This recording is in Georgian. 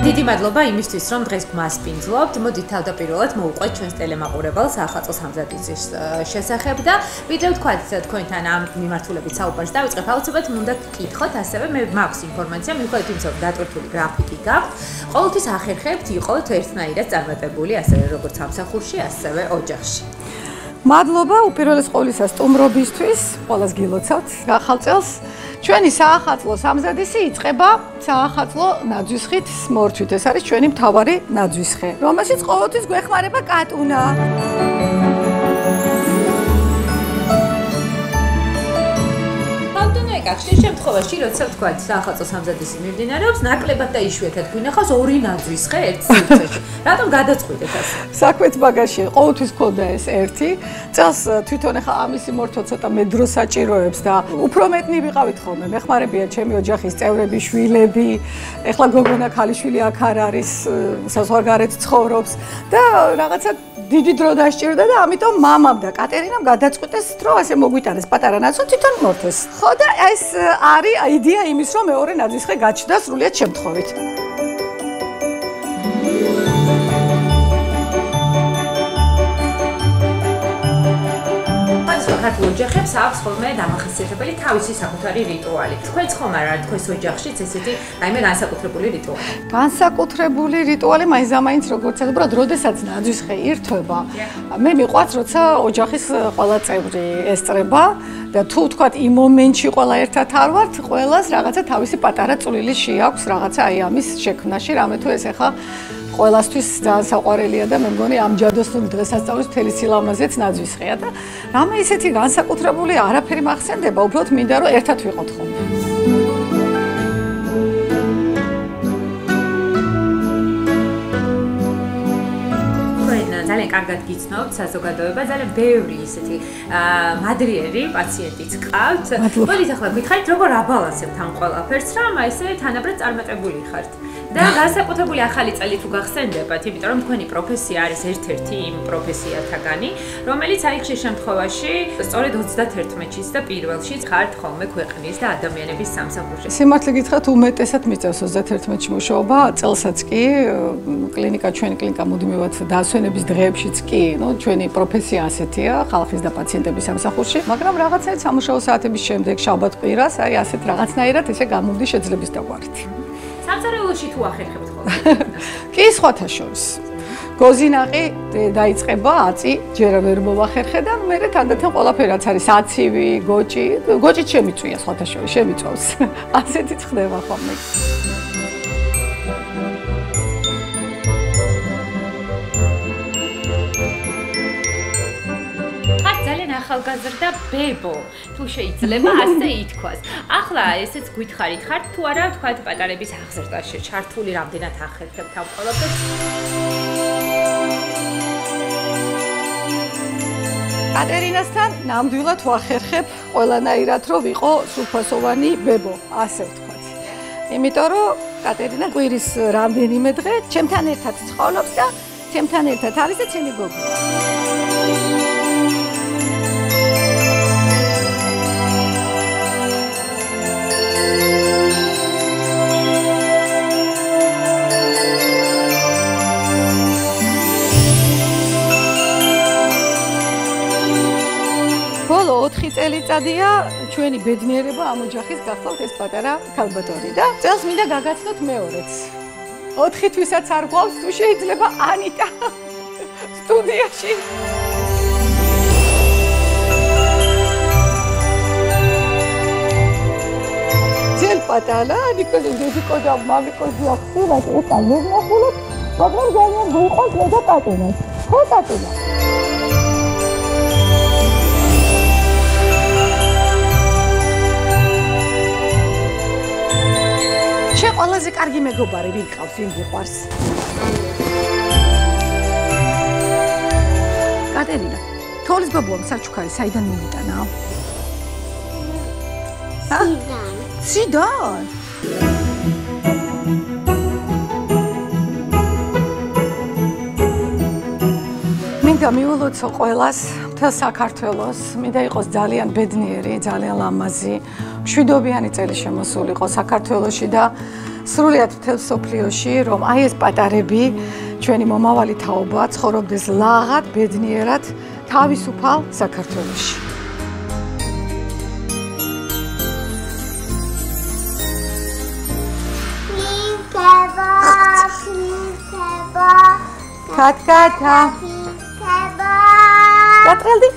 დიდი მადლობა იმისთვის, რომ დღეს გვასპინძლობთ. მოდით თავდაპირველად მოვუყვეთ ჩვენს ტელემაყურებელს ახალწლის სამზადისის შესახებ და ვიდრე ვთქვათ თქვენთან ამ მიმართულებით საუბარს დავიწყებ, აუცილებლად უნდა გკითხოთ, ასევე მე მაქვს ინფორმაცია, მიუხედავად იმისა, რომ დატვირთული გრაფიკი გაქვთ, ყოველთვის ახერხებთ იყოთ ერთნაირად წარმატებული, ასევე როგორც სამსახურში, ასევე ოჯახში. მადლობა უპირველეს ყოვლისა სტუმრობისთვის, ყველას გილოცავთ ახალ წელს. ჩვენი საახალწლო სამზადისი იწყება საახალწლო ნაძვისხით მორჩვით. ეს არის ჩვენი მთავარი ნაძვისხე, რომელშიც ყოველთვის გვეხმარება კატუნა. ხშირ შემთხვევაში, როცა ვთქვათ, საახალწლო სამზადისი მიმდინარეობს, ნაკლებად და იშვიათად გვინახავს ორი ნაძვისხე ერთ სივრცეში. რატომ გადაწყვიტეთ ასე? საქმეც მაგაში, ყოველთვის გქონდა ეს ერთი. წელს თვითონ ახლა ამისი მორთვა ცოტა მე დრო საჭიროებს და უფრო მეტნი ვიყავით ხოლმე. მეხმარებია ჩემი ოჯახის წევრები, შვილები. ახლა გოგონა ქალიშვილი აქ არ არის, საზღვარგარეთ ცხოვრობს და რაღაცა დიდი დრო დასჭირდა და ამიტომ მამამ და კატერინამ გადაწყვიტეს, რომ ასე მოგვიტანეს პატარა ნაცვლად თვითონ მორთვეს. ხო და ეს არის იდეა იმის, რომ მეორე ნაძვისხე გაჩნდა სრულიად შემთხვევით. ქართულ ოჯახებს აქვს ხოლმე დამახასიათებელი თავისი საკუთარი რიტუალი. თქვენც ხომ არ არის თქვენს ოჯახშიც ესეთი რაიმე განსაკუთრებული რიტუალი? განსაკუთრებული რიტუალი მაინც როგორც უბრალოდ როდესაც ნაძვისხე ირთვება, მე მიყვარს, როცა ოჯახის ყველა წევრი ესწრება და თუ ვთქვათ იმ მომენტში ყველა ერთად არ ვართ, ყველას რაღაცა თავისი პატარა წვლილი შეაქვს რაღაცა აი ამის შექმნაში, რამე თუ ეს ახლა ყველასთვის ძალიან საყვარელია და მე მგონი ამ ჯადოსნური დღესასწაულის მთელი სილამაზეც ნაძვისხეა და რამე ისეთი განსაკუთრებული არაფერი მახსენდება, უბრალოდ მინდა რომ ერთად ვიყოთ ხოლმე. ძალიან კარგად გიცნობთ საზოგადოება, ძალიან ბევრი ისეთი მადრიერი პაციენტიც ყავთ. მოდით ახლა გითხარით, როგორ აბალანსებთ ამ ყველაფერს, რომ აი ესე თანაბრად წარმატებული ხართ. და განსაკუთრებული ახალი წელი თუ გახსენდებათ, იმიტომ რომ თქვენი პროფესია არის ერთ-ერთი იმ პროფესიათაგანი, რომელიც აი ხშირ შემთხვევაში სწორედ 31-ში და პირველშიც ხართ ხოლმე ქვეყნის და ადამიანების სამსახურში. სიმართლე გითხრათ, უმეტესად მიწევს 31-ში მუშაობა, წელსაც კი ჩვენი კლინიკა მუდმივად დაასვენების დღეებშიც კი, ჩვენი პროფესია ასეთია, ხალხის და პაციენტების სამსახურში, მაგრამ რაღაცაით სამუშაო საათების შემდეგ შაბათ-კვირას, აი ასეთ რაღაცნაირად ესე გამოვდი შეძლების დაგვარით. სამზარეულოში თუ ახერხებთ ხოლმე? კი, სხვათა შორის. გოზინაყი დაიწყება 10, ჯერა ვერ მოვახერხე და მე თანდათან ყველაფერი რაც არის აცივი, გოჭიც შემიწვია სხვათა შორის, შემიწვავს. ასეთიც ხდება ხოლმე. ახალგაზრდა ბებო, თუ შეიძლება ასე ითქვას. ახლა ესეც გითხარით, ხართ თუ არა თქვათ პატარების აღზრდაში ჩართული, რამდენად ახერხებთ ამ ყველაფერს? კატერინასთან ნამდვილად ვახერხებ ყველანაირად, რომ ვიყო სრულფასოვანი ბებო, ასე ვთქვათ. იმიტომ რომ კატერინა კვირის რამდენიმე დღე ჩემთან ერთად ცხოვრობს და ჩემთან ერთად არის და ჩემი გოგო. ბოლო 4 წელიწადია ჩვენი ბედნიერება ამ ოჯახის გახლავთ ეს პატარა ქალბატონი და წელს მინდა გაგაცნოთ მეორეც. 4 თვისაც არ გვყავს, თუ შეიძლება ანიტა სტუდიაში. ძელ პატარა, ნიკოლე დედიკო და მამიკო ძახურა ეტა მოგნახულობ, მაგრამ ძალიან გვიყვარს მე და პატარა. ხო პატარა. შენ ყველაზე კარგი მეგობარი ვინ გყავს, ვინ გიყვარს? კატერინა, თოლის ბაბუამ საჩუქარი საიდან მომიტანა? სიდან? მინდა მიულოცო ყველას, მთელ საქართველოს, მინდა იყოს ძალიან ბედნიერი, ძალიან ლამაზი, მშვიდობიანი წელი შემოსულიყო საქართველოში და სრულიად მთელ სოფლიოში, რომ აი ეს პატარები, ჩვენი მომავალი თაობა ცხოვრობდეს ლაღად, ბედნიერად, თავისუფალ საქართველოში. Kat-kata. Katreldi.